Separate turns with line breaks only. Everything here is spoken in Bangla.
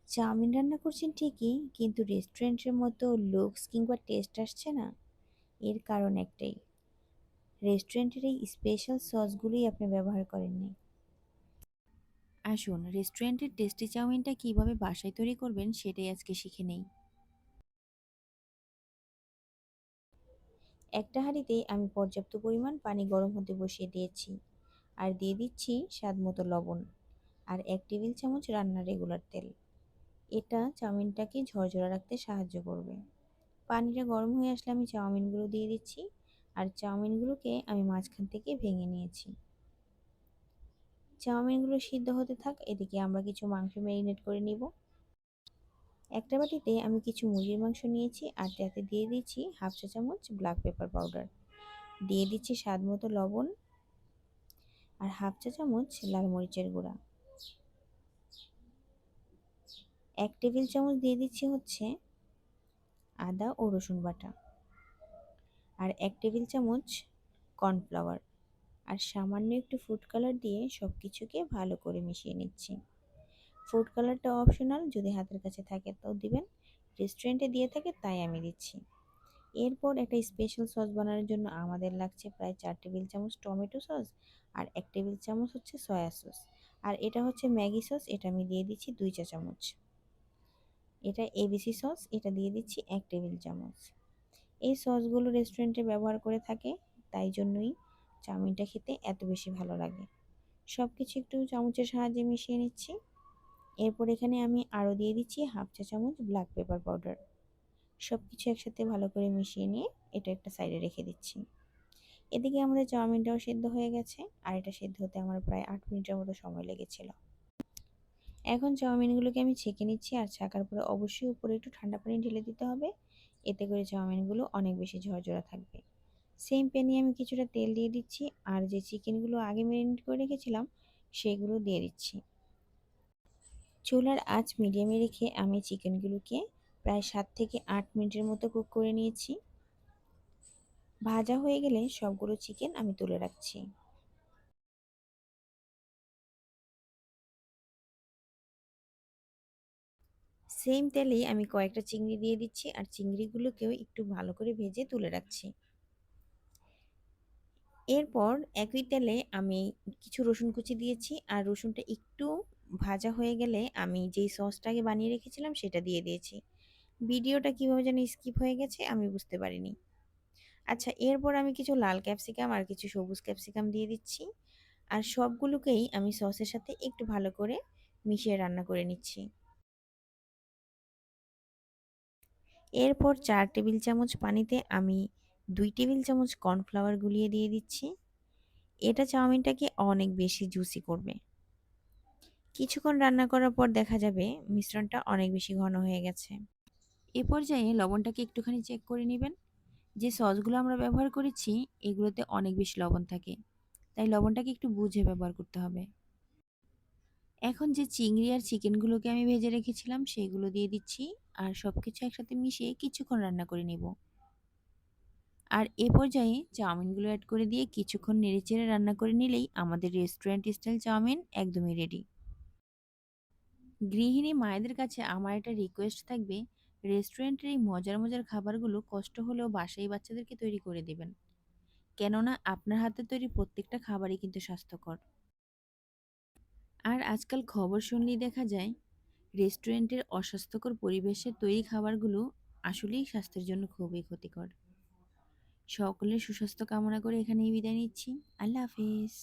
চাউমিন রান্না করছেন ঠিকই, কিন্তু রেস্টুরেন্টের মতো লুকস কিংবা টেস্ট আসছে না। এর কারণ একটাই, রেস্টুরেন্টের এই স্পেশাল সসগুলোই আপনি ব্যবহার করেননি। আসুন রেস্টুরেন্টের টেস্টি চাউমিনটা কিভাবে বাসায় তৈরি করবেন সেটাই আজকে শিখে নেই। একটা হাঁড়িতে আমি পর্যাপ্ত পরিমাণ পানি গরম হতে বসিয়ে দিয়েছি, আর দিয়ে দিচ্ছি স্বাদ মতো লবণ, আর 1 টেবিল চামচ রান্নার রেগুলার তেল। এটা চাউমিনটাকে ঝরঝরা রাখতে সাহায্য করবে। পানিটা গরম হয়ে আসলে আমি চাউমিনগুলো দিয়ে দিচ্ছি, আর চাউমিনগুলোকে আমি মাঝখান থেকে ভেঙে নিয়েছি। চাউমিনগুলো সিদ্ধ হতে থাক, এদিকে আমরা কিছু মাংস ম্যারিনেট করে নিব। একটা বাটিতে আমি কিছু মুরগির মাংস নিয়েছি, আর তাতে দিয়ে দিচ্ছি 1/2 চা চামচ ব্ল্যাক পেপার পাউডার, দিয়ে দিচ্ছি স্বাদ মতো লবণ, আর 1/2 চা চামচ লাল মরিচের গুঁড়া। 1 টেবিল চামচ দিয়ে দিচ্ছি হচ্ছে আদা ও রসুন বাটা, আর 1 টেবিল চামচ কর্নফ্লাওয়ার, আর সামান্য একটু ফুড কালার দিয়ে সব কিছুকে ভালো করে মিশিয়ে নিচ্ছি। ফুড কালারটা অপশনাল, যদি হাতের কাছে থাকে তাও দিবেন, রেস্টুরেন্টে দিয়ে থাকে তাই আমি দিচ্ছি। এরপর একটা স্পেশাল সস বানানোর জন্য আমাদের লাগছে প্রায় 4 টেবিল চামচ টমেটো সস, আর 1 টেবিল চামচ হচ্ছে সয়া সস, আর এটা হচ্ছে ম্যাগি সস, এটা আমি দিয়ে দিচ্ছি 2 চা চামচ। এটা এবিসি সস, এটা দিয়ে দিচ্ছি 1 টেবিল চামচ। এই সসগুলো রেস্টুরেন্টে ব্যবহার করে থাকে, তাই জন্যই চাউমিনটা খেতে এত বেশি ভালো লাগে। সব কিছু একটু চামচের সাহায্যে মিশিয়ে নিচ্ছি। এরপর এখানে আমি আরও দিয়ে দিচ্ছি 1/2 চা চামচ ব্ল্যাক পেপার পাউডার। সব কিছু একসাথে ভালো করে মিশিয়ে নিয়ে এটা একটা সাইডে রেখে দিচ্ছি। এদিকে আমাদের চাউমিনটাও সেদ্ধ হয়ে গেছে, আর এটা সেদ্ধ হতে আমার প্রায় 8 মিনিটের মতো সময় লেগেছিল। এখন চাউমিনগুলোকে আমি ছেঁকে নিচ্ছি, আর ছাকার পরে অবশ্যই উপরে একটু ঠান্ডা পানি ঢেলে দিতে হবে, এতে করে চাউমিনগুলো অনেক বেশি ঝরঝরা থাকবে। সেম প্যানে আমি কিছুটা তেল দিয়ে দিচ্ছি, আর যে চিকেনগুলো আগে ম্যারিনেট করে রেখেছিলাম সেগুলো দিয়ে দিচ্ছি। চুলার আঁচ মিডিয়ামে রেখে আমি চিকেনগুলোকে প্রায় 7 থেকে 8 মিনিটের মতো কুক করে নিয়েছি। ভাজা হয়ে গেলে সবগুলো চিকেন আমি তুলে রাখছি। সেম তেলেই আমি কয়েকটা চিংড়ি দিয়ে দিচ্ছি, আর চিংড়িগুলোকেও একটু ভালো করে ভেজে তুলে রাখছি। এরপর একই তেলে আমি কিছু রসুন কুচি দিয়েছি, আর রসুনটা একটু ভাজা হয়ে গেলে আমি যেই সসটাকে বানিয়ে রেখেছিলাম সেটা দিয়ে দিয়েছি। ভিডিওটা কিভাবে যেন স্কিপ হয়ে গেছে আমি বুঝতে পারিনি। আচ্ছা, এরপর আমি কিছু লাল ক্যাপসিকাম আর কিছু সবুজ ক্যাপসিকাম দিয়ে দিচ্ছি, আর সবগুলোকেই আমি সসের সাথে একটু ভালো করে মিশিয়ে রান্না করে নিচ্ছি। এরপর 4 টেবিল চামচ পানিতে আমি 2 টেবিল চামচ কর্নফ্লাওয়ার গুলিয়ে দিয়ে দিচ্ছি। এটা চাউমিনটাকে অনেক বেশি জুসি করবে। কিছুক্ষণ রান্না করার পর দেখা যাবে মিশ্রণটা অনেক বেশি ঘন হয়ে গেছে। এ পর্যায়ে লবণটাকে একটুখানি চেক করে নেবেন। যে সসগুলো আমরা ব্যবহার করেছি এগুলোতে অনেক বেশি লবণ থাকে, তাই লবণটাকে একটু বুঝে ব্যবহার করতে হবে। এখন যে চিংড়ি আর চিকেনগুলোকে আমি ভেজে রেখেছিলাম সেগুলো দিয়ে দিচ্ছি, আর সবকিছু একসাথে মিশিয়ে কিছুক্ষণ রান্না করে নেব। আর এ পর্যায়ে চাউমিনগুলো অ্যাড করে দিয়ে কিছুক্ষণ নেড়েচেড়ে রান্না করে নিলেই আমাদের রেস্টুরেন্ট স্টাইল চাউমিন একদমই রেডি। গৃহিণী মায়েদের কাছে আমার একটা রিকোয়েস্ট থাকবে, রেস্টুরেন্টের এই মজার মজার খাবারগুলো কষ্ট হলেও বাসায় বাচ্চাদেরকে তৈরি করে দেবেন, কেননা আপনার হাতে তৈরি প্রত্যেকটা খাবারই কিন্তু স্বাস্থ্যকর। আর আজকাল খবর শুনলেই দেখা যায় রেস্টুরেন্টের অস্বাস্থ্যকর পরিবেশে তৈরি খাবারগুলো আসলেই স্বাস্থ্যের জন্য খুবই ক্ষতিকর। সকলের সুস্বাস্থ্য কামনা করে এখানেই বিদায় নিচ্ছি। আল্লাহ হাফিজ।